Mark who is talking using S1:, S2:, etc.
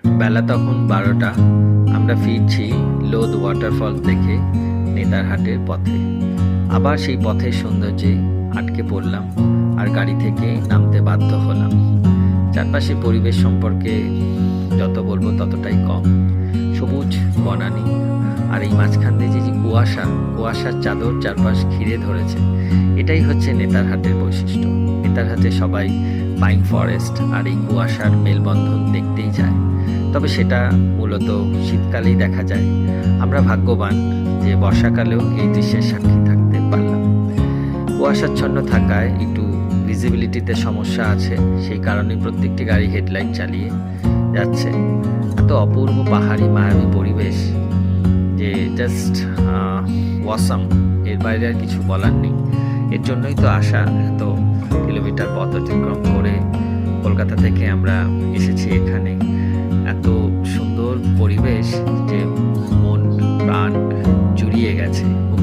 S1: বেলা তখন 12টা। আমরা ফিরছি লোদ ওয়াটারফল দেখে নেতারহাটের পথে। আবার সেই পথের সৌন্দর্যে আটকে পড়লাম আর গাড়ি থেকে নামতে বাধ্য হলাম। চারপাশের পরিবেশ সম্পর্কে যত বলবো ততটাই কম। সবুজ বনানী আর এই মাঝখান দিয়ে যে কুয়াশার চাদর চারপাশ ঘিরে ধরেছে, এটাই হচ্ছে নেতারহাটের বৈশিষ্ট্য। নেতারহাটে সবাই পাইন ফরেস্ট আর এই কুয়াশার মেলবন্ধন দেখতেই যায়, তবে সেটা মূলত শীতকালেই দেখা যায়। আমরা ভাগ্যবান যে বর্ষাকালেও এই দৃশ্যের সাক্ষী থাকতে পারলাম। কুয়াশাচ্ছন্ন থাকায় একটু ভিজিবিলিটিতে সমস্যা আছে, সেই কারণে প্রত্যেকটি গাড়ি হেডলাইট চালিয়ে যাচ্ছে। এত অপূর্ব পাহাড়ি মায়াবী পরিবেশ যে জাস্ট ওয়াসাম, এর বাইরে আর কিছু বলার নেই। এর জন্যই তো আসা, এত কিলোমিটার পথ অতিক্রম করে কলকাতা থেকে আমরা এসেছি এখানে। এত সুন্দর পরিবেশ যে মন প্রাণ জুড়িয়ে গেছে, মুগ্ধ